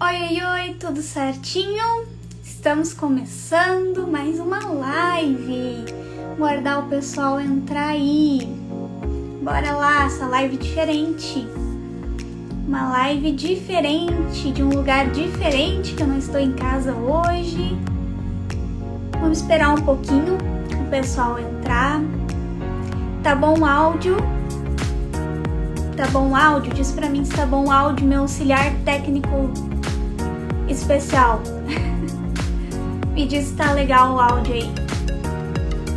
Oi, oi, oi, tudo certinho? Estamos começando mais uma live. Guardar o pessoal entrar aí. Bora lá, essa live diferente. Uma live diferente, de um lugar diferente, que eu não estou em casa hoje. Vamos esperar um pouquinho o pessoal entrar. Tá bom o áudio? Tá bom o áudio? Diz pra mim se tá bom o áudio, meu auxiliar técnico especial. Me diz se tá legal o áudio aí.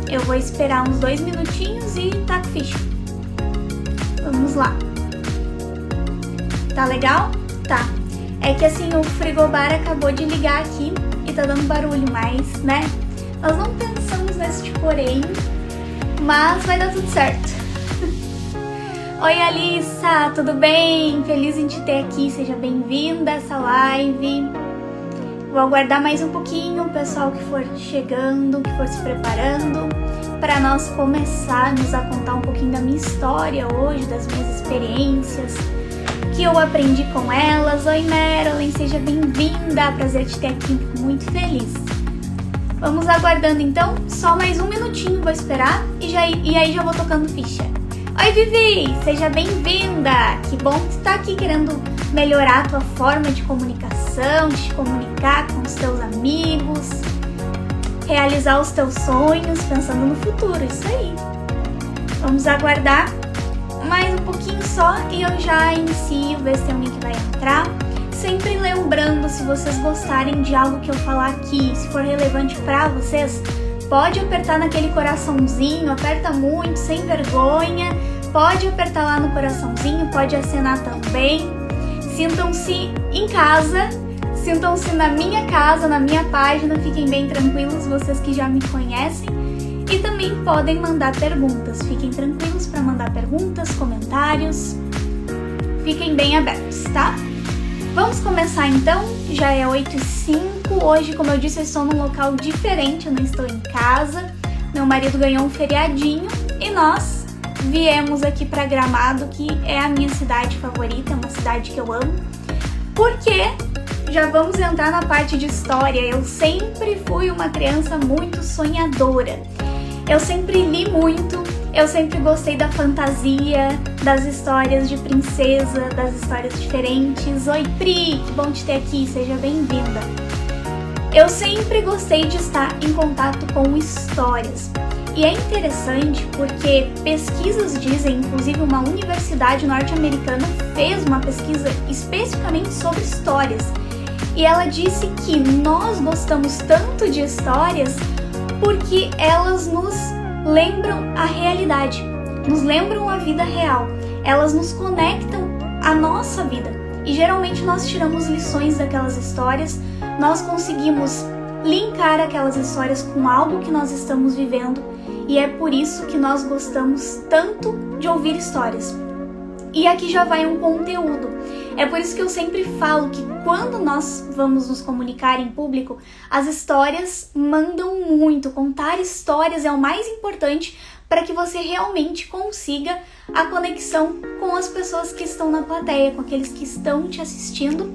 Eu vou esperar uns 2 minutinhos e taco ficha. Vamos lá. Tá legal? Tá. É que assim, o frigobar acabou de ligar aqui e tá dando barulho, mas, né? Nós não pensamos nesse porém, mas vai dar tudo certo. Oi, Alissa, tudo bem? Feliz em te ter aqui, seja bem-vinda a essa live. Vou aguardar mais um pouquinho o pessoal que for chegando, que for se preparando, para nós começarmos a contar um pouquinho da minha história hoje, das minhas experiências, que eu aprendi com elas. Oi, Marilyn, seja bem-vinda, prazer te ter aqui, fico muito feliz. Vamos aguardando então, só mais um minutinho, vou esperar e aí já vou tocando ficha. Oi, Vivi, seja bem-vinda, que bom que você tá aqui querendo melhorar a tua forma de comunicação, de te comunicar com os teus amigos, realizar os teus sonhos, pensando no futuro, isso aí. Vamos aguardar mais um pouquinho só e eu já inicio, ver se tem alguém que vai entrar. Sempre lembrando, se vocês gostarem de algo que eu falar aqui, se for relevante pra vocês, pode apertar naquele coraçãozinho, aperta muito, sem vergonha, pode apertar lá no coraçãozinho, pode acenar também. Sintam-se em casa, sintam-se na minha casa, na minha página, fiquem bem tranquilos, vocês que já me conhecem. E também podem mandar perguntas, fiquem tranquilos para mandar perguntas, comentários, fiquem bem abertos, tá? Vamos começar então, já é 8h05, hoje, como eu disse, eu estou num local diferente, eu não estou em casa, meu marido ganhou um feriadinho e nós viemos aqui para Gramado, que é a minha cidade favorita, é uma cidade que eu amo, porque já vamos entrar na parte de história. Eu sempre fui uma criança muito sonhadora, eu sempre li muito, eu sempre gostei da fantasia, das histórias de princesa, das histórias diferentes. Oi, Pri, que bom te ter aqui, seja bem-vinda. Eu sempre gostei de estar em contato com histórias. E é interessante porque pesquisas dizem, inclusive uma universidade norte-americana fez uma pesquisa especificamente sobre histórias. E ela disse que nós gostamos tanto de histórias porque elas nos lembram a realidade, nos lembram a vida real, elas nos conectam à nossa vida. E geralmente nós tiramos lições daquelas histórias, nós conseguimos linkar aquelas histórias com algo que nós estamos vivendo, e é por isso que nós gostamos tanto de ouvir histórias. E aqui já vai um conteúdo. É por isso que eu sempre falo que quando nós vamos nos comunicar em público, as histórias mandam muito. Contar histórias é o mais importante para que você realmente consiga a conexão com as pessoas que estão na plateia, com aqueles que estão te assistindo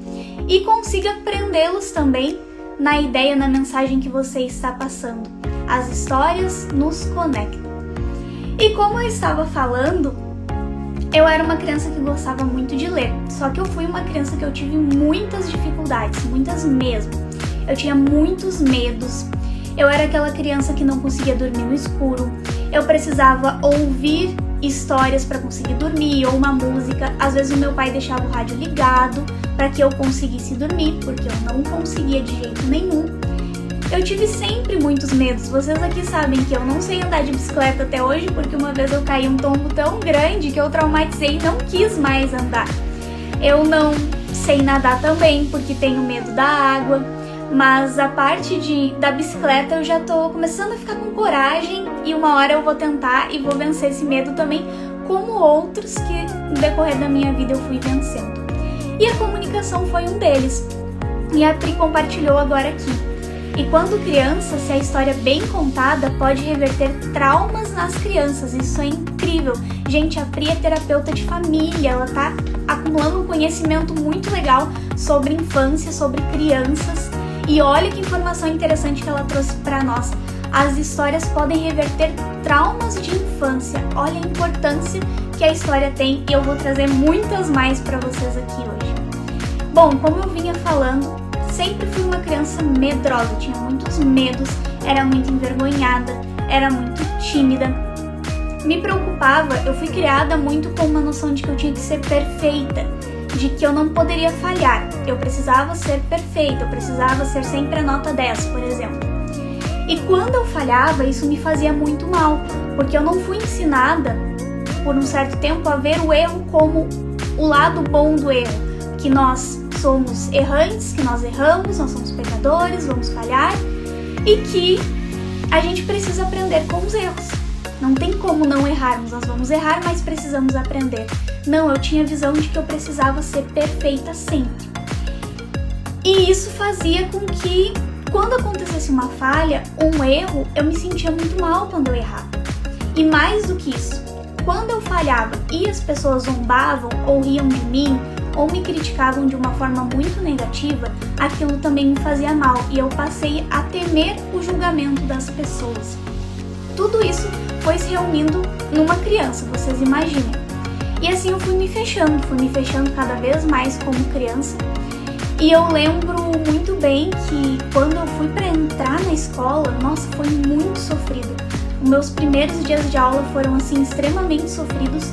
e consiga prendê-los também na ideia, na mensagem que você está passando. As histórias nos conectam. E como eu estava falando, eu era uma criança que gostava muito de ler, só que eu fui uma criança que eu tive muitas dificuldades, muitas mesmo. Eu tinha muitos medos, eu era aquela criança que não conseguia dormir no escuro, eu precisava ouvir histórias para conseguir dormir, ou uma música. Às vezes o meu pai deixava o rádio ligado para que eu conseguisse dormir, porque eu não conseguia de jeito nenhum. Eu tive sempre muitos medos. Vocês aqui sabem que eu não sei andar de bicicleta até hoje, porque uma vez eu caí um tombo tão grande que eu traumatizei e não quis mais andar. Eu não sei nadar também, porque tenho medo da água, mas a parte da bicicleta eu já tô começando a ficar com coragem e uma hora eu vou tentar e vou vencer esse medo também, como outros que no decorrer da minha vida eu fui vencendo. E a comunicação foi um deles. E a Pri compartilhou agora aqui. E quando criança, se a história é bem contada, pode reverter traumas nas crianças. Isso é incrível. Gente, a Pri é terapeuta de família, ela tá acumulando um conhecimento muito legal sobre infância, sobre crianças. E olha que informação interessante que ela trouxe para nós. As histórias podem reverter traumas de infância. Olha a importância que a história tem e eu vou trazer muitas mais para vocês aqui hoje. Bom, como eu vinha falando, sempre fui uma criança medrosa, tinha muitos medos, era muito envergonhada, era muito tímida. Me preocupava, eu fui criada muito com uma noção de que eu tinha que ser perfeita, de que eu não poderia falhar, eu precisava ser perfeita, eu precisava ser sempre a nota 10, por exemplo. E quando eu falhava, isso me fazia muito mal, porque eu não fui ensinada por um certo tempo a ver o erro como o lado bom do erro, que nós somos errantes, que nós erramos, nós somos pecadores, vamos falhar e que a gente precisa aprender com os erros. Não tem como não errarmos, nós vamos errar, mas precisamos aprender. Não, eu tinha a visão de que eu precisava ser perfeita sempre. E isso fazia com que, quando acontecesse uma falha, um erro, eu me sentia muito mal quando eu errava. E mais do que isso, quando eu falhava e as pessoas zombavam ou riam de mim, ou me criticavam de uma forma muito negativa, aquilo também me fazia mal e eu passei a temer o julgamento das pessoas. Tudo isso foi se reunindo numa criança, vocês imaginem. E assim eu fui me fechando cada vez mais como criança. E eu lembro muito bem que quando eu fui para entrar na escola, nossa, foi muito sofrido. Os meus primeiros dias de aula foram assim extremamente sofridos,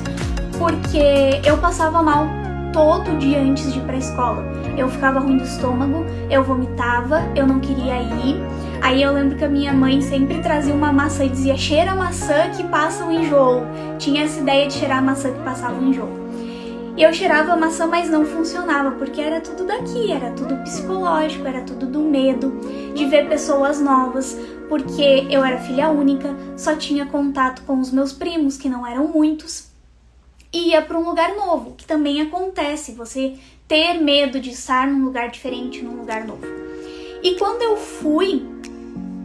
porque eu passava mal todo dia antes de ir pra escola. Eu ficava ruim do estômago, eu vomitava, eu não queria ir. Aí eu lembro que a minha mãe sempre trazia uma maçã e dizia: cheira a maçã que passa o enjoo. Tinha essa ideia de cheirar a maçã que passava o enjoo. E eu cheirava a maçã, mas não funcionava, porque era tudo daqui, era tudo psicológico, era tudo do medo de ver pessoas novas, porque eu era filha única, só tinha contato com os meus primos, que não eram muitos. E ia para um lugar novo, que também acontece, você ter medo de estar num lugar diferente, num lugar novo. E quando eu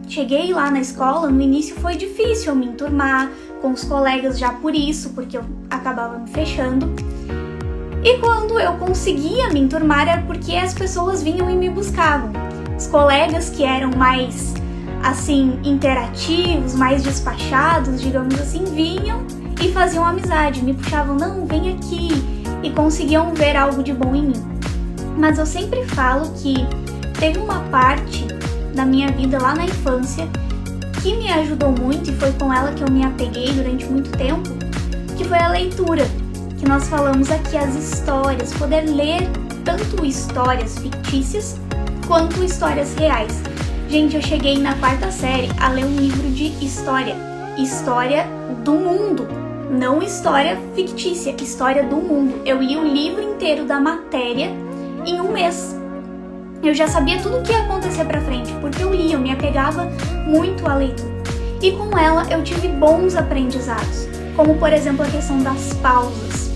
cheguei lá na escola, no início foi difícil eu me enturmar com os colegas já por isso, porque eu acabava me fechando. E quando eu conseguia me enturmar era porque as pessoas vinham e me buscavam. Os colegas que eram mais, assim, interativos, mais despachados, digamos assim, vinham e faziam amizade, me puxavam, não, vem aqui, e conseguiam ver algo de bom em mim. Mas eu sempre falo que teve uma parte da minha vida lá na infância que me ajudou muito e foi com ela que eu me apeguei durante muito tempo, que foi a leitura, que nós falamos aqui, as histórias, poder ler tanto histórias fictícias quanto histórias reais. Gente, eu cheguei na 4ª série a ler um livro de história do mundo. Não história fictícia, história do mundo. Eu li o livro inteiro da matéria em um mês. Eu já sabia tudo o que ia acontecer pra frente, porque eu lia, eu me apegava muito à leitura. E com ela eu tive bons aprendizados, como por exemplo a questão das pausas.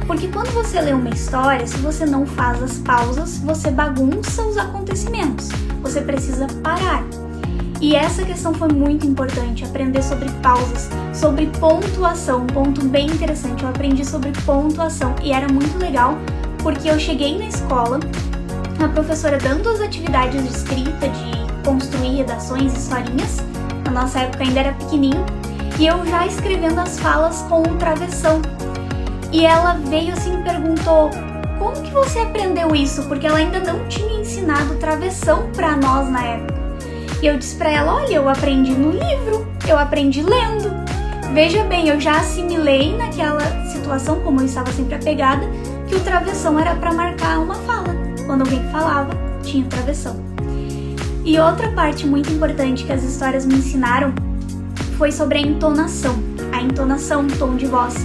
Porque quando você lê uma história, se você não faz as pausas, você bagunça os acontecimentos. Você precisa parar. E essa questão foi muito importante, aprender sobre pausas, sobre pontuação, um ponto bem interessante, eu aprendi sobre pontuação e era muito legal porque eu cheguei na escola, a professora dando as atividades de escrita, de construir redações, historinhas, na nossa época ainda era pequenininho, e eu já escrevendo as falas com o travessão. E ela veio assim e perguntou: como que você aprendeu isso? Porque ela ainda não tinha ensinado travessão pra nós na época. E eu disse pra ela: olha, eu aprendi no livro, eu aprendi lendo. Veja bem, eu já assimilei naquela situação, como eu estava sempre apegada, que o travessão era pra marcar uma fala. Quando alguém falava, tinha travessão. E outra parte muito importante que as histórias me ensinaram foi sobre a entonação, tom de voz,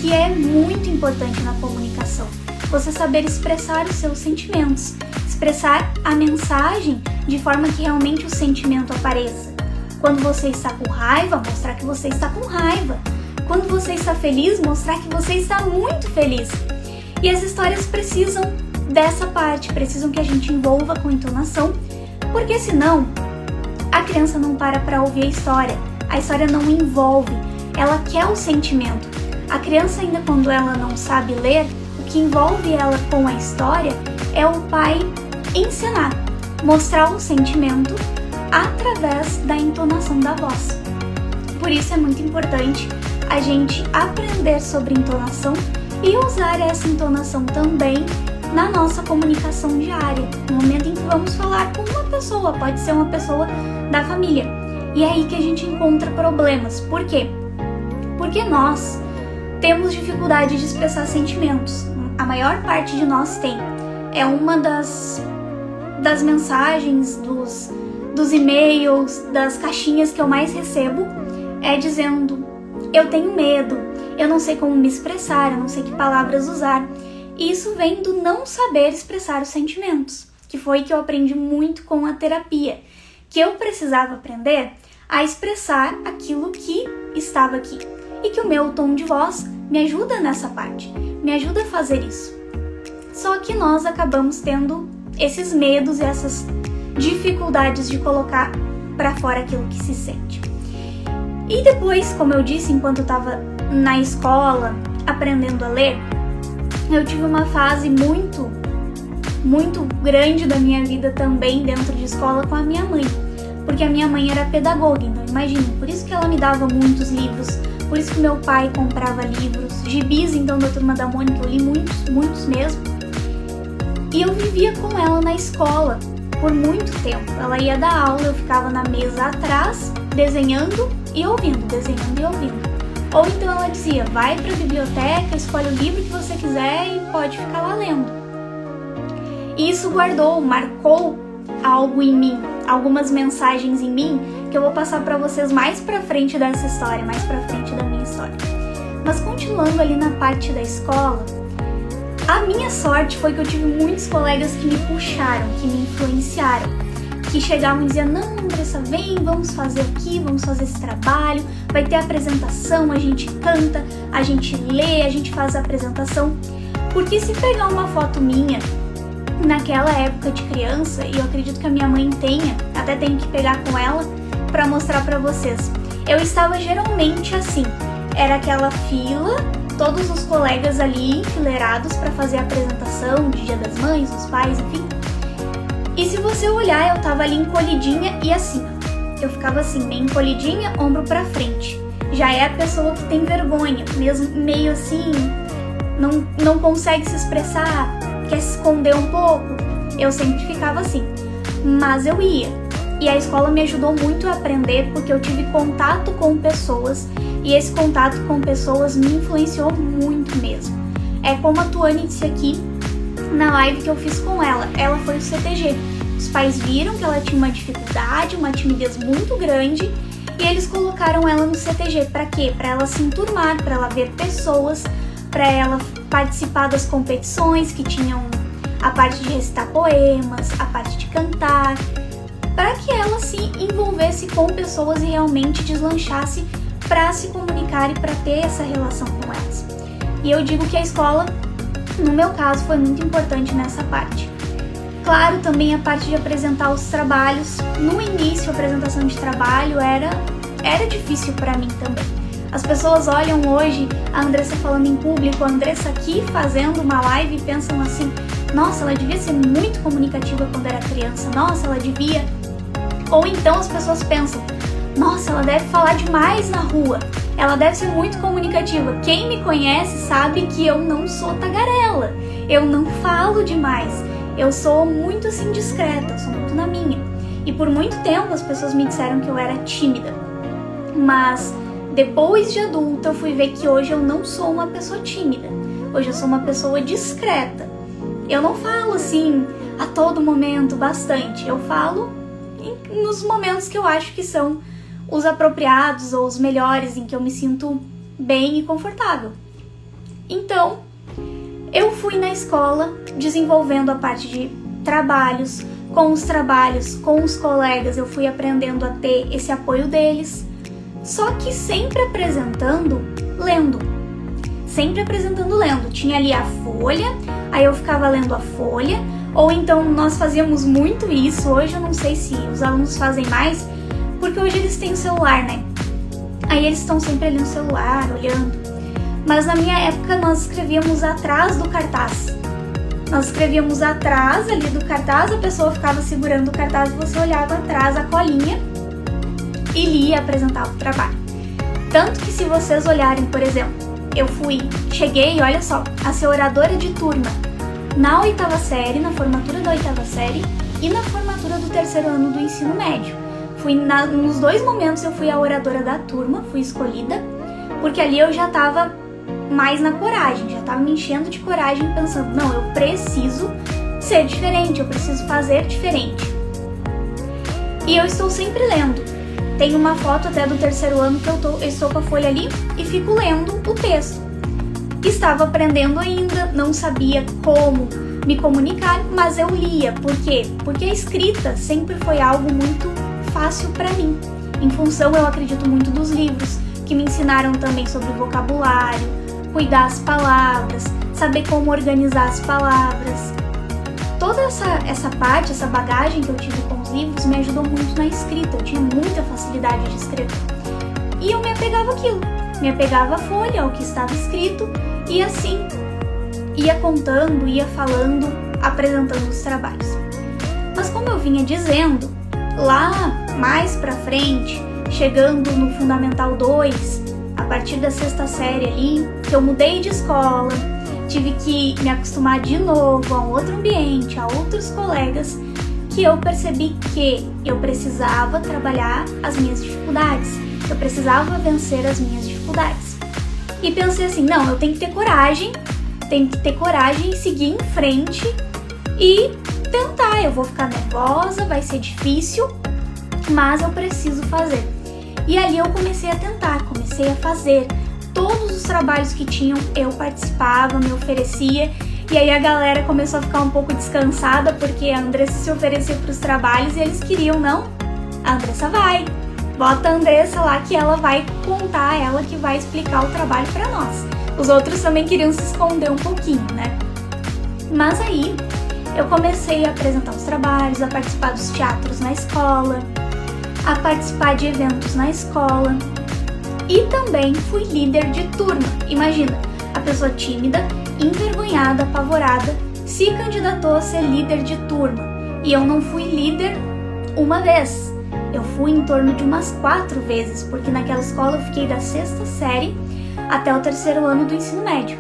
que é muito importante na comunicação. Você saber expressar os seus sentimentos, expressar a mensagem de forma que realmente o sentimento apareça. Quando você está com raiva, mostrar que você está com raiva. Quando você está feliz, mostrar que você está muito feliz. E as histórias precisam dessa parte, precisam que a gente envolva com entonação, porque senão a criança não para ouvir a história não envolve, ela quer o sentimento. A criança ainda quando ela não sabe ler, o que envolve ela com a história é o pai ensinar, mostrar o sentimento através da entonação da voz. Por isso é muito importante a gente aprender sobre entonação e usar essa entonação também na nossa comunicação diária, no momento em que vamos falar com uma pessoa, pode ser uma pessoa da família. E é aí que a gente encontra problemas. Por quê? Porque nós temos dificuldade de expressar sentimentos. A maior parte de nós tem. É uma das mensagens, dos e-mails, das caixinhas que eu mais recebo, é dizendo: eu tenho medo, eu não sei como me expressar, eu não sei que palavras usar. E isso vem do não saber expressar os sentimentos, que foi que eu aprendi muito com a terapia, que eu precisava aprender a expressar aquilo que estava aqui. E que o meu tom de voz me ajuda nessa parte, me ajuda a fazer isso. Só que nós acabamos tendo esses medos e essas dificuldades de colocar para fora aquilo que se sente. E depois, como eu disse, enquanto eu estava na escola aprendendo a ler, eu tive uma fase muito grande da minha vida também dentro de escola com a minha mãe, porque a minha mãe era pedagoga, então imagine, por isso que ela me dava muitos livros, por isso que meu pai comprava livros, gibis então da Turma da Mônica, eu li muitos mesmo, e eu vivia com ela na escola por muito tempo. Ela ia dar aula, eu ficava na mesa atrás, desenhando e ouvindo, desenhando e ouvindo. Ou então ela dizia: vai para a biblioteca, escolhe o livro que você quiser e pode ficar lá lendo. E isso marcou algo em mim, algumas mensagens em mim que eu vou passar para vocês mais para frente dessa história, mais para frente da minha história. Mas continuando ali na parte da escola, a minha sorte foi que eu tive muitos colegas que me puxaram, que me influenciaram, que chegavam e diziam: não, Andressa, vem, vamos fazer aqui, vamos fazer esse trabalho, vai ter apresentação, a gente canta, a gente lê, a gente faz a apresentação. Porque se pegar uma foto minha naquela época de criança, e eu acredito que a minha mãe tenha, até tenho que pegar com ela para mostrar para vocês, eu estava geralmente assim, era aquela fila, todos os colegas ali enfileirados para fazer a apresentação de Dia das Mães, dos pais, enfim. E se você olhar, eu tava ali encolhidinha e assim, eu ficava assim, meio encolhidinha, ombro pra frente. Já é a pessoa que tem vergonha, mesmo meio assim, não consegue se expressar, quer se esconder um pouco. Eu sempre ficava assim, mas eu ia. E a escola me ajudou muito a aprender, porque eu tive contato com pessoas, e esse contato com pessoas me influenciou muito mesmo. É como a Tuane disse aqui, na live que eu fiz com ela, ela foi o CTG. Os pais viram que ela tinha uma dificuldade, uma timidez muito grande, e eles colocaram ela no CTG. Para quê? Para ela se enturmar, para ela ver pessoas, para ela participar das competições que tinham a parte de recitar poemas, a parte de cantar, para que ela se envolvesse com pessoas e realmente deslanchasse para se comunicar e para ter essa relação com elas. E eu digo que a escola, no meu caso, foi muito importante nessa parte. Claro, também a parte de apresentar os trabalhos. No início, a apresentação de trabalho era difícil para mim também. As pessoas olham hoje a Andressa falando em público, a Andressa aqui fazendo uma live e pensam assim: nossa, ela devia ser muito comunicativa quando era criança, nossa, ela devia... Ou então as pessoas pensam: nossa, ela deve falar demais na rua, ela deve ser muito comunicativa. Quem me conhece sabe que eu não sou tagarela, eu não falo demais, eu sou muito assim discreta, eu sou muito na minha. E por muito tempo as pessoas me disseram que eu era tímida, mas depois de adulta eu fui ver que hoje eu não sou uma pessoa tímida, hoje eu sou uma pessoa discreta. Eu não falo assim a todo momento bastante, eu falo nos momentos que eu acho que são os apropriados ou os melhores, em que eu me sinto bem e confortável. Então, eu fui na escola desenvolvendo a parte de trabalhos, com os colegas, eu fui aprendendo a ter esse apoio deles, só que sempre apresentando lendo. Tinha ali a folha, aí eu ficava lendo a folha, ou então nós fazíamos muito isso. Hoje eu não sei se os alunos fazem mais, porque hoje eles têm o celular, né? Aí eles estão sempre ali no celular, olhando. mas na minha época nós escrevíamos atrás do cartaz. Nós escrevíamos atrás ali do cartaz, a pessoa ficava segurando o cartaz e você olhava atrás a colinha e lia e apresentava o trabalho. Tanto que se vocês olharem, por exemplo, cheguei, olha só, a ser oradora de turma na 8ª série, na formatura da 8ª série e na formatura do 3º ano do ensino médio. Nos 2 momentos eu fui a oradora da turma, fui escolhida, porque ali eu já estava mais na coragem, já estava me enchendo de coragem, pensando, não, eu preciso ser diferente, eu preciso fazer diferente. E eu estou sempre lendo. Tem uma foto até do 3º ano que eu estou com a folha ali e fico lendo o texto. Estava aprendendo ainda, não sabia como me comunicar, mas eu lia. Por quê? Porque a escrita sempre foi algo muito fácil para mim. Em função, eu acredito muito dos livros, que me ensinaram também sobre vocabulário, cuidar as palavras, saber como organizar as palavras. Toda essa parte, essa bagagem que eu tive com os livros me ajudou muito na escrita. Eu tinha muita facilidade de escrever. E eu me apegava àquilo. Me apegava à folha, ao que estava escrito, e assim ia contando, ia falando, apresentando os trabalhos. Mas como eu vinha dizendo, lá mais pra frente, chegando no Fundamental 2, a partir da 6ª série ali, que eu mudei de escola, tive que me acostumar de novo a um outro ambiente, a outros colegas, que eu percebi que eu precisava trabalhar as minhas dificuldades, eu precisava vencer as minhas dificuldades. E pensei assim, não, eu tenho que ter coragem e seguir em frente e tentar. Eu vou ficar nervosa, vai ser difícil, mas eu preciso fazer. E ali eu comecei a tentar, comecei a fazer. Todos os trabalhos que tinham, eu participava, me oferecia. E aí a galera começou a ficar um pouco descansada, porque a Andressa se oferecia para os trabalhos e eles queriam, não, a Andressa vai. Bota a Andressa lá que ela vai contar, ela que vai explicar o trabalho para nós. Os outros também queriam se esconder um pouquinho, né? Mas aí eu comecei a apresentar os trabalhos, a participar dos teatros na escola, a participar de eventos na escola e também fui líder de turma. Imagina, a pessoa tímida, envergonhada, apavorada, se candidatou a ser líder de turma. E eu não fui líder uma vez, eu fui em torno de umas 4 vezes, porque naquela escola eu fiquei da 6ª série até o 3º ano do ensino médio.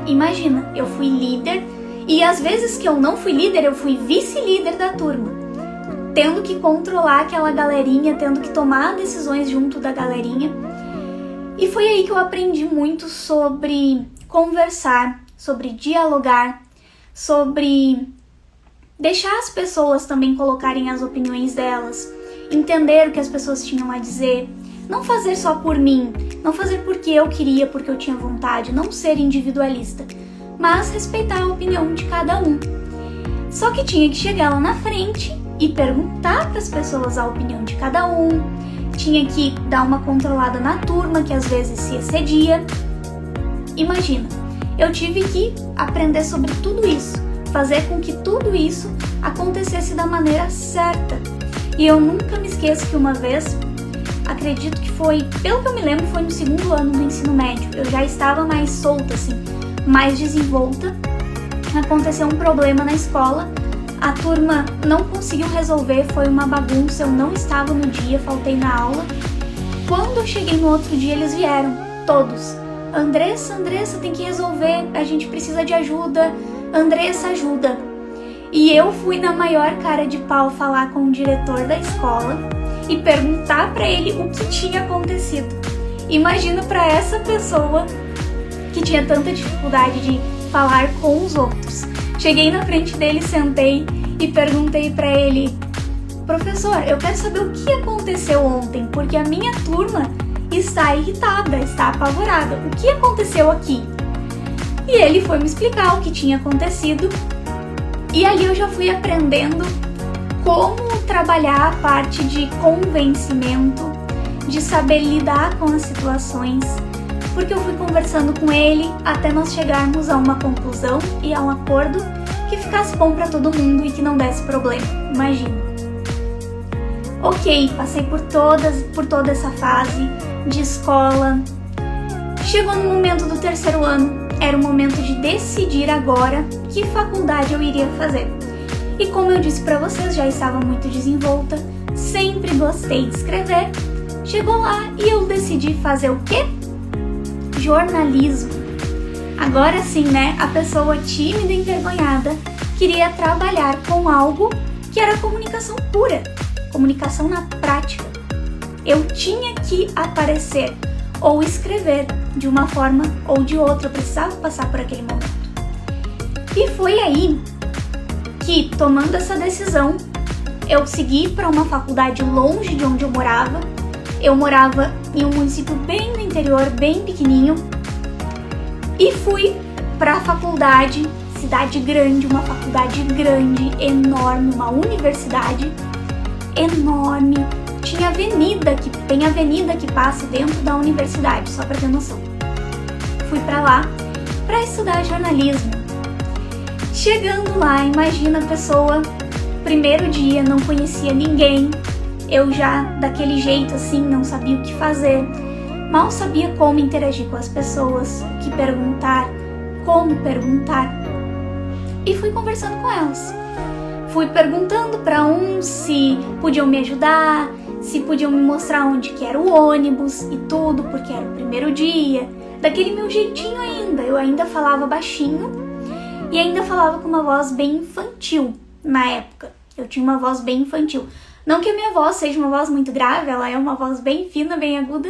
Imagina, eu fui líder e às vezes que eu não fui líder, eu fui vice-líder da turma, tendo que controlar aquela galerinha, tendo que tomar decisões junto da galerinha. E foi aí que eu aprendi muito sobre conversar, sobre dialogar, sobre deixar as pessoas também colocarem as opiniões delas, entender o que as pessoas tinham a dizer, não fazer só por mim, não fazer porque eu queria, porque eu tinha vontade, não ser individualista, mas respeitar a opinião de cada um. Só que tinha que chegar lá na frente e perguntar para as pessoas a opinião de cada um, tinha que dar uma controlada na turma, que às vezes se excedia. Imagina, eu tive que aprender sobre tudo isso, fazer com que tudo isso acontecesse da maneira certa. E eu nunca me esqueço que uma vez, acredito que foi, pelo que eu me lembro, foi no 2º ano do ensino médio, eu já estava mais solta, assim, mais desenvolta. Aconteceu um problema na escola, a turma não conseguiu resolver, foi uma bagunça, eu não estava no dia, faltei na aula. Quando eu cheguei no outro dia, eles vieram, todos. Andressa, tem que resolver, a gente precisa de ajuda, Andressa, ajuda. E eu fui na maior cara de pau falar com o diretor da escola e perguntar para ele o que tinha acontecido. Imagina para essa pessoa que tinha tanta dificuldade de falar com os outros. Cheguei na frente dele, sentei e perguntei para ele: professor, eu quero saber o que aconteceu ontem, porque a minha turma está irritada, está apavorada. O que aconteceu aqui? E ele foi me explicar o que tinha acontecido. E ali eu já fui aprendendo como trabalhar a parte de convencimento, de saber lidar com as situações, porque eu fui conversando com ele até nós chegarmos a uma conclusão e a um acordo que ficasse bom para todo mundo e que não desse problema. Imagina. Ok, passei por toda essa fase de escola, Chegou no momento do terceiro ano, era o momento de decidir agora que faculdade eu iria fazer. E como eu disse pra vocês, já estava muito desenvolta, sempre gostei de escrever. Chegou lá e eu decidi fazer o quê? Jornalismo. Agora sim, né? A pessoa tímida e envergonhada queria trabalhar com algo que era comunicação pura, comunicação na prática. Eu tinha que aparecer ou escrever de uma forma ou de outra, eu precisava passar por aquele momento. E foi aí que, tomando essa decisão, eu segui para uma faculdade longe de onde eu morava. Eu morava em um município bem no interior, bem pequenininho, e fui para a faculdade, cidade grande, uma faculdade grande, enorme, uma universidade enorme. Tem avenida que passa dentro da universidade, só para ter noção. Fui para lá para estudar jornalismo. Chegando lá, imagina a pessoa, primeiro dia, não conhecia ninguém, eu já daquele jeito assim, não sabia o que fazer, mal sabia como interagir com as pessoas, o que perguntar, como perguntar, e fui conversando com elas. Fui perguntando para uns se podiam me ajudar, se podiam me mostrar onde que era o ônibus e tudo, porque era o primeiro dia, daquele meu jeitinho ainda, eu ainda falava baixinho e ainda falava com uma voz bem infantil na época. Eu tinha uma voz bem infantil. Não que a minha voz seja uma voz muito grave, ela é uma voz bem fina, bem aguda,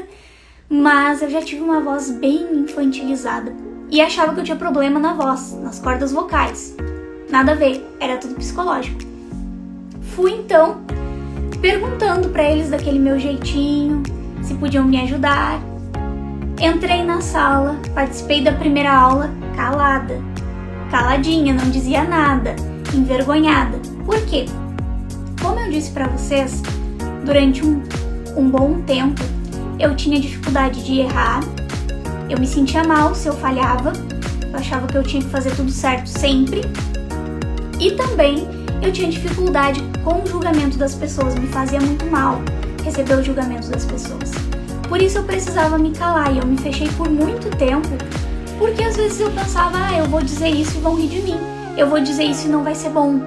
mas eu já tive uma voz bem infantilizada e achava que eu tinha problema na voz, nas cordas vocais. Nada a ver, era tudo psicológico. Fui então perguntando pra eles daquele meu jeitinho, se podiam me ajudar. Entrei na sala, participei da primeira aula calada, caladinha, não dizia nada, envergonhada. Por quê? Como eu disse pra vocês, durante um bom tempo eu tinha dificuldade de errar, eu me sentia mal se eu falhava, eu achava que eu tinha que fazer tudo certo sempre, e também eu tinha dificuldade com o julgamento das pessoas, me fazia muito mal receber os julgamentos das pessoas. Por isso eu precisava me calar e eu me fechei por muito tempo, porque às vezes eu pensava, eu vou dizer isso e vão rir de mim, eu vou dizer isso e não vai ser bom.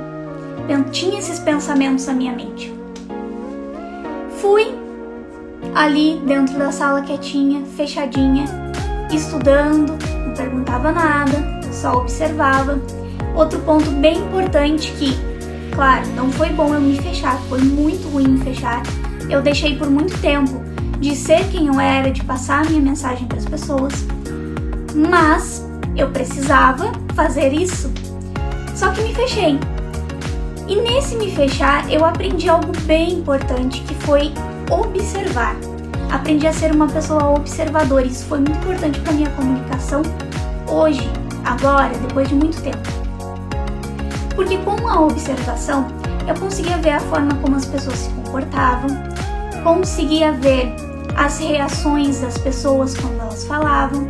Eu tinha esses pensamentos na minha mente. Fui ali dentro da sala quietinha, fechadinha, estudando, não perguntava nada, só observava. Outro ponto bem importante que, claro, não foi bom eu me fechar, foi muito ruim me fechar. Eu deixei por muito tempo de ser quem eu era, de passar a minha mensagem para as pessoas, mas eu precisava fazer isso. Só que me fechei. E nesse me fechar, eu aprendi algo bem importante, que foi observar. Aprendi a ser uma pessoa observadora. Isso foi muito importante para minha comunicação hoje, agora, depois de muito tempo. Porque com a observação, eu conseguia ver a forma como as pessoas se comportavam, conseguia ver as reações das pessoas quando elas falavam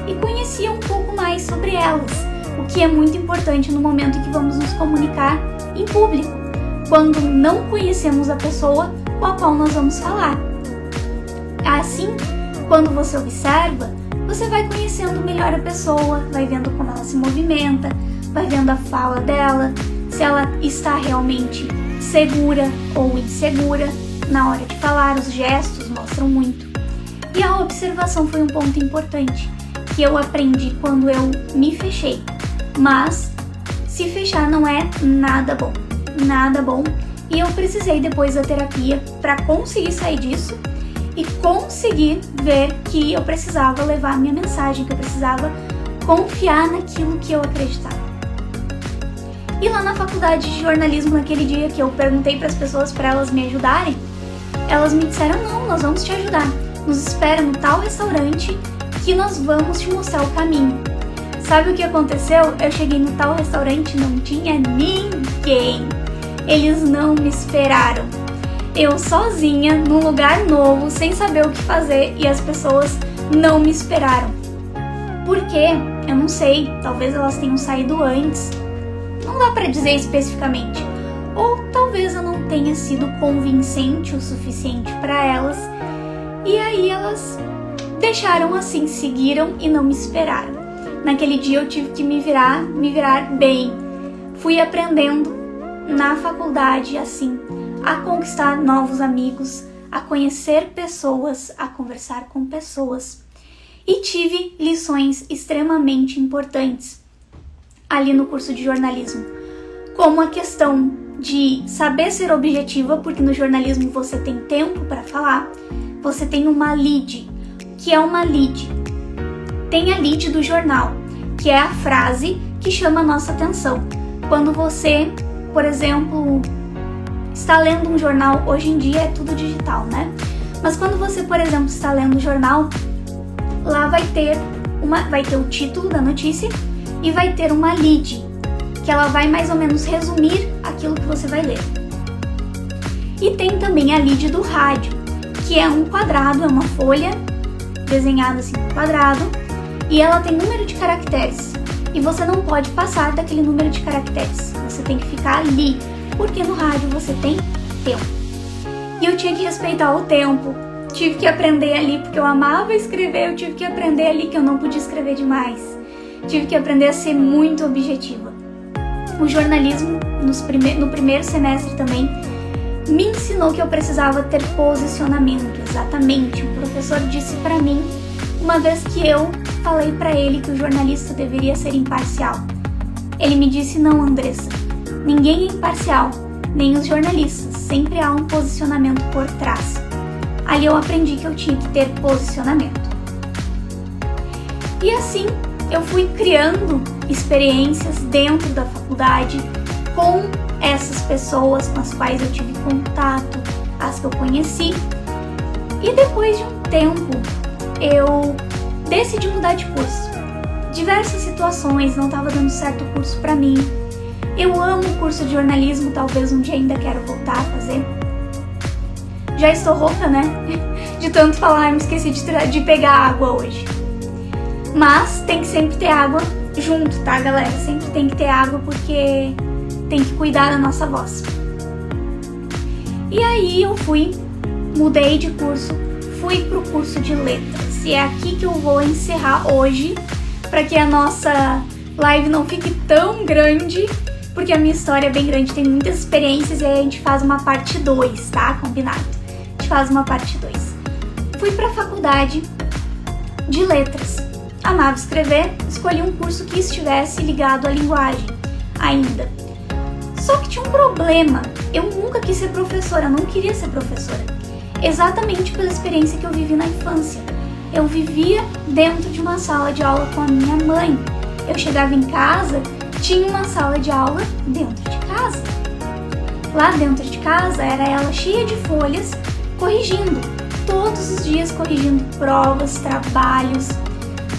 e conhecia um pouco mais sobre elas, o que é muito importante no momento em que vamos nos comunicar em público, quando não conhecemos a pessoa com a qual nós vamos falar. Assim, quando você observa, você vai conhecendo melhor a pessoa, vai vendo como ela se movimenta, vai vendo a fala dela, se ela está realmente segura ou insegura na hora de falar, os gestos mostram muito. E a observação foi um ponto importante, que eu aprendi quando eu me fechei, mas se fechar não é nada bom, e eu precisei depois da terapia para conseguir sair disso e conseguir ver que eu precisava levar a minha mensagem, que eu precisava confiar naquilo que eu acreditava. E lá na faculdade de jornalismo, naquele dia que eu perguntei para as pessoas para elas me ajudarem, elas me disseram, não, nós vamos te ajudar, nos espera no tal restaurante que nós vamos te mostrar o caminho. Sabe o que aconteceu? Eu cheguei no tal restaurante e não tinha ninguém. Eles não me esperaram. Eu sozinha, num lugar novo, sem saber o que fazer, e as pessoas não me esperaram. Por quê? Eu não sei. Talvez elas tenham saído antes. Não dá pra dizer especificamente. Ou talvez eu não tenha sido convincente o suficiente pra elas. E aí elas deixaram assim, seguiram e não me esperaram. Naquele dia eu tive que me virar bem. Fui aprendendo na faculdade assim, a conquistar novos amigos, a conhecer pessoas, a conversar com pessoas. E tive lições extremamente importantes ali no curso de jornalismo, como a questão de saber ser objetiva, porque no jornalismo você tem tempo para falar, você tem uma lead. O que é uma lead? Tem a lead do jornal, que é a frase que chama a nossa atenção. Quando você, por exemplo, está lendo um jornal, hoje em dia é tudo digital, né? Mas quando você, por exemplo, está lendo um jornal, lá vai ter o título da notícia e vai ter uma lead, que ela vai mais ou menos resumir aquilo que você vai ler. E tem também a lead do rádio, que é um quadrado, é uma folha desenhada assim, um quadrado, e ela tem número de caracteres. E você não pode passar daquele número de caracteres. Você tem que ficar ali, porque no rádio você tem tempo. E eu tinha que respeitar o tempo. Tive que aprender ali, porque eu amava escrever, eu tive que aprender ali que eu não podia escrever demais. Tive que aprender a ser muito objetiva. O jornalismo, no primeiro semestre também, me ensinou que eu precisava ter posicionamento, exatamente. O professor disse pra mim, uma vez que eu falei pra ele que o jornalista deveria ser imparcial. Ele me disse, não, Andressa, ninguém é imparcial, nem os jornalistas, sempre há um posicionamento por trás. Ali eu aprendi que eu tinha que ter posicionamento. E assim, eu fui criando experiências dentro da faculdade com essas pessoas com as quais eu tive contato, as que eu conheci. E depois de um tempo, eu decidi mudar de curso. Diversas situações, não estava dando certo o curso para mim. Eu amo o curso de jornalismo, talvez um dia ainda quero voltar a fazer. Já estou rouca, né? De tanto falar, me esqueci de pegar água hoje. Mas tem que sempre ter água junto, tá, galera? Sempre tem que ter água porque tem que cuidar da nossa voz. E aí eu mudei de curso, fui pro curso de letras. E é aqui que eu vou encerrar hoje, para que a nossa live não fique tão grande, porque a minha história é bem grande, tem muitas experiências e aí a gente faz uma parte 2, tá? Combinado? A gente faz uma parte 2. Fui pra faculdade de letras. Amava escrever, escolhi um curso que estivesse ligado à linguagem ainda. Só que tinha um problema, eu nunca quis ser professora, eu não queria ser professora. Exatamente pela experiência que eu vivi na infância. Eu vivia dentro de uma sala de aula com a minha mãe. Eu chegava em casa, tinha uma sala de aula dentro de casa. Lá dentro de casa era ela cheia de folhas, corrigindo, todos os dias corrigindo provas, trabalhos,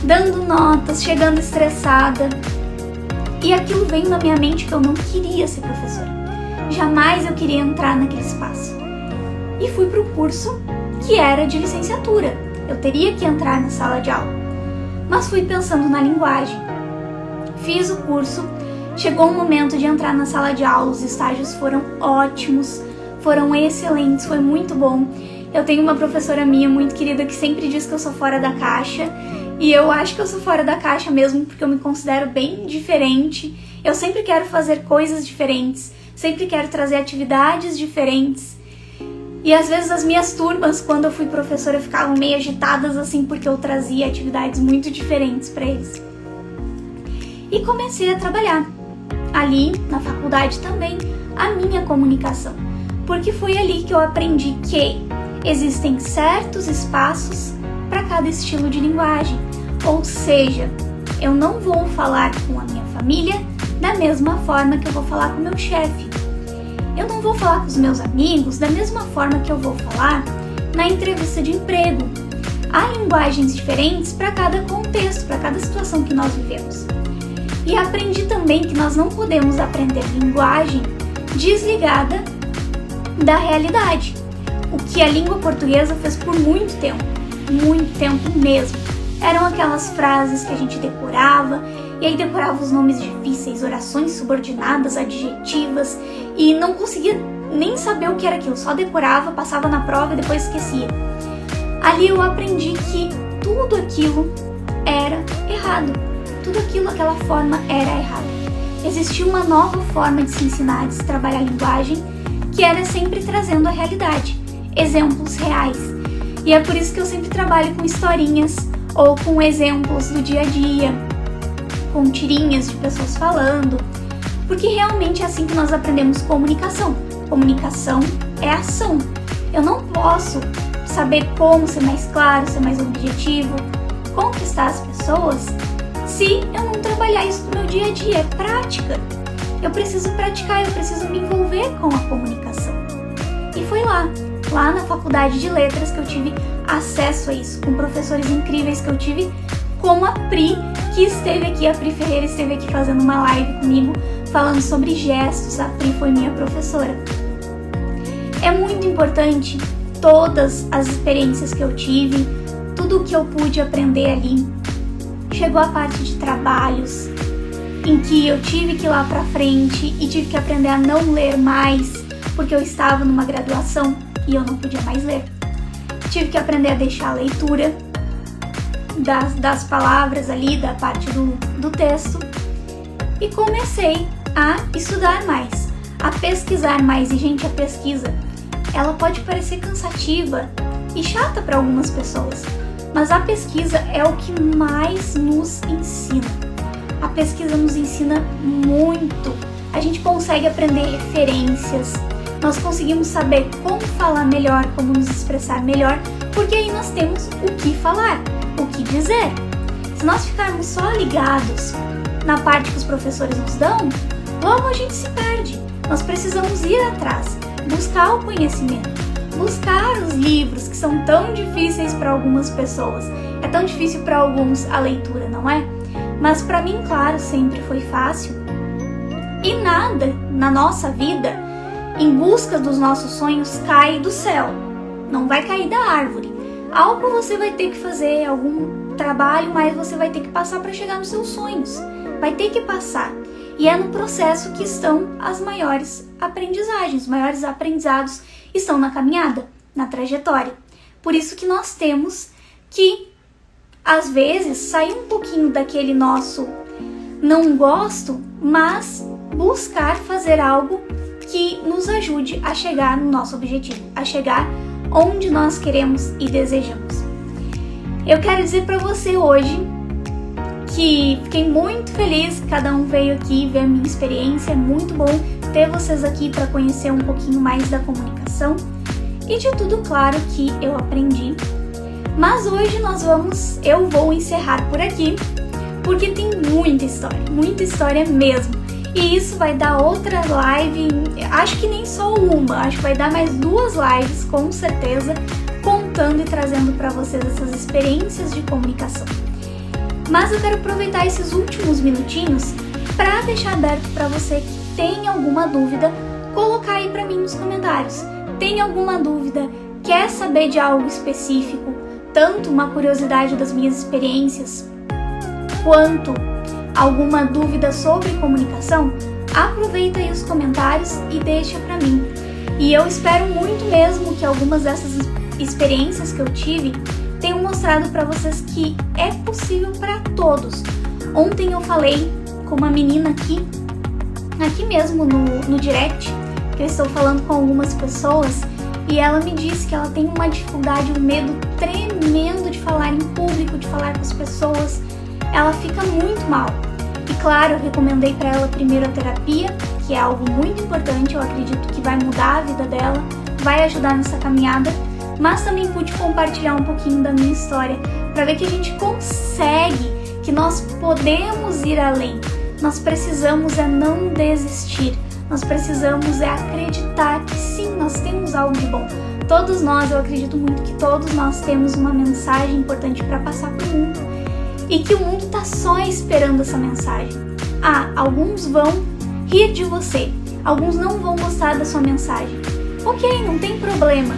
dando notas, chegando estressada. E aquilo veio na minha mente que eu não queria ser professora. Jamais eu queria entrar naquele espaço. E fui para o curso que era de licenciatura. Eu teria que entrar na sala de aula. Mas fui pensando na linguagem. Fiz o curso, chegou o momento de entrar na sala de aula, os estágios foram ótimos, foram excelentes, foi muito bom. Eu tenho uma professora minha muito querida que sempre diz que eu sou fora da caixa. E eu acho que eu sou fora da caixa mesmo, porque eu me considero bem diferente. Eu sempre quero fazer coisas diferentes, sempre quero trazer atividades diferentes. E às vezes as minhas turmas, quando eu fui professora, ficavam meio agitadas assim, porque eu trazia atividades muito diferentes para eles. E comecei a trabalhar ali na faculdade também a minha comunicação, porque foi ali que eu aprendi que existem certos espaços para cada estilo de linguagem. Ou seja, eu não vou falar com a minha família da mesma forma que eu vou falar com o meu chefe. Eu não vou falar com os meus amigos da mesma forma que eu vou falar na entrevista de emprego. Há linguagens diferentes para cada contexto, para cada situação que nós vivemos. E aprendi também que nós não podemos aprender linguagem desligada da realidade. O que a língua portuguesa fez por muito tempo mesmo. Eram aquelas frases que a gente decorava, e aí decorava os nomes difíceis, orações subordinadas, adjetivas, e não conseguia nem saber o que era aquilo, só decorava, passava na prova e depois esquecia. Ali eu aprendi que tudo aquilo era errado. Tudo aquilo, aquela forma era errada. Existia uma nova forma de se ensinar, de se trabalhar a linguagem, que era sempre trazendo a realidade, exemplos reais. E é por isso que eu sempre trabalho com historinhas ou com exemplos do dia a dia, com tirinhas de pessoas falando, porque realmente é assim que nós aprendemos comunicação. Comunicação é ação. Eu não posso saber como ser mais claro, ser mais objetivo, conquistar as pessoas, se eu não trabalhar isso no meu dia a dia. É prática. Eu preciso praticar, eu preciso me envolver com a comunicação. E foi lá na Faculdade de Letras que eu tive acesso a isso, com professores incríveis que eu tive, como a Pri, que esteve aqui, a Pri Ferreira esteve aqui fazendo uma live comigo, falando sobre gestos. A Pri foi minha professora. É muito importante todas as experiências que eu tive, tudo o que eu pude aprender ali. Chegou a parte de trabalhos, em que eu tive que ir lá pra frente e tive que aprender a não ler mais, porque eu estava numa graduação e eu não podia mais ler. Tive que aprender a deixar a leitura das palavras ali, da parte do texto, e comecei a estudar mais, a pesquisar mais. E, gente, a pesquisa, ela pode parecer cansativa e chata para algumas pessoas, mas a pesquisa é o que mais nos ensina. A pesquisa nos ensina muito. A gente consegue aprender referências, nós conseguimos saber como falar melhor, como nos expressar melhor, porque aí nós temos o que falar, o que dizer. Se nós ficarmos só ligados na parte que os professores nos dão, logo a gente se perde. Nós precisamos ir atrás, buscar o conhecimento, buscar os livros que são tão difíceis para algumas pessoas. É tão difícil para alguns a leitura, não é? Mas para mim, claro, sempre foi fácil. E nada na nossa vida, em busca dos nossos sonhos, cai do céu. Não vai cair da árvore. Algo você vai ter que fazer, algum trabalho, mas você vai ter que passar para chegar nos seus sonhos. Vai ter que passar. E é no processo que estão as maiores aprendizagens. Os maiores aprendizados estão na caminhada, na trajetória. Por isso que nós temos que, às vezes, sair um pouquinho daquele nosso não gosto, mas buscar fazer algo que nos ajude a chegar no nosso objetivo, a chegar onde nós queremos e desejamos. Eu quero dizer para você hoje que fiquei muito feliz que cada um veio aqui ver a minha experiência. É muito bom ter vocês aqui para conhecer um pouquinho mais da comunicação e de tudo, claro, que eu aprendi. Mas hoje eu vou encerrar por aqui, porque tem muita história mesmo. E isso vai dar outra live, acho que nem só uma, acho que vai dar mais 2 lives, com certeza, contando e trazendo para vocês essas experiências de comunicação. Mas eu quero aproveitar esses últimos minutinhos para deixar aberto para você que tem alguma dúvida, colocar aí para mim nos comentários. Tem alguma dúvida, quer saber de algo específico, tanto uma curiosidade das minhas experiências, quanto alguma dúvida sobre comunicação, aproveita aí os comentários e deixa pra mim. E eu espero muito mesmo que algumas dessas experiências que eu tive tenham mostrado pra vocês que é possível para todos. Ontem eu falei com uma menina aqui mesmo no direct, que eu estou falando com algumas pessoas, e ela me disse que ela tem uma dificuldade, um medo tremendo de falar em público, de falar com as pessoas. Ela fica muito mal. E claro, eu recomendei para ela primeiro a terapia, que é algo muito importante, eu acredito que vai mudar a vida dela, vai ajudar nessa caminhada, mas também pude compartilhar um pouquinho da minha história, para ver que a gente consegue, que nós podemos ir além. Nós precisamos não desistir, nós precisamos acreditar que sim, nós temos algo de bom. Todos nós, eu acredito muito que todos nós temos uma mensagem importante para passar para o mundo. E que o mundo tá só esperando essa mensagem. Alguns vão rir de você, alguns não vão gostar da sua mensagem. Ok, não tem problema.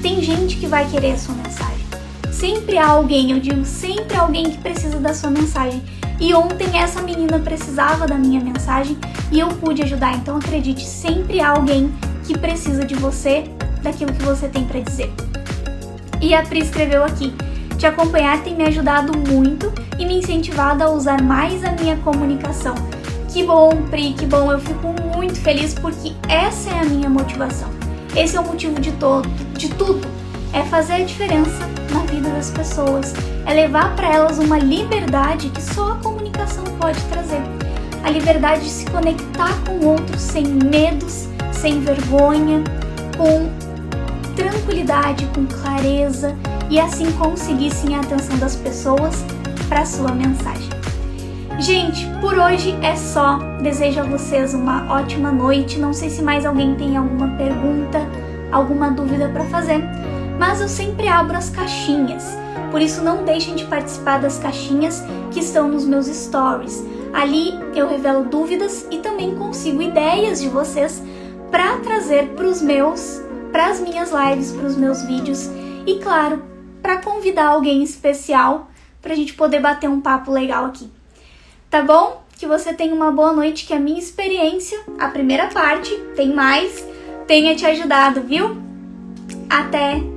Tem gente que vai querer a sua mensagem. Sempre há alguém, eu digo, sempre há alguém que precisa da sua mensagem. E ontem essa menina precisava da minha mensagem e eu pude ajudar. Então acredite, sempre há alguém que precisa de você, daquilo que você tem para dizer. E a Pri escreveu aqui: Te acompanhar tem me ajudado muito e me incentivado a usar mais a minha comunicação. Que bom, Pri, que bom, eu fico muito feliz porque essa é a minha motivação. Esse é o motivo de tudo, é fazer a diferença na vida das pessoas, é levar para elas uma liberdade que só a comunicação pode trazer. A liberdade de se conectar com outros sem medos, sem vergonha, com tranquilidade, com clareza e assim conseguir sim a atenção das pessoas para a sua mensagem. Gente, por hoje é só. Desejo a vocês uma ótima noite. Não sei se mais alguém tem alguma pergunta, alguma dúvida para fazer, mas eu sempre abro as caixinhas. Por isso não deixem de participar das caixinhas que estão nos meus stories. Ali eu revelo dúvidas e também consigo ideias de vocês para trazer para as minhas lives, para os meus vídeos e claro, para convidar alguém especial para a gente poder bater um papo legal aqui. Tá bom? Que você tenha uma boa noite, que a minha experiência, a primeira parte, tem mais, tenha te ajudado, viu? Até!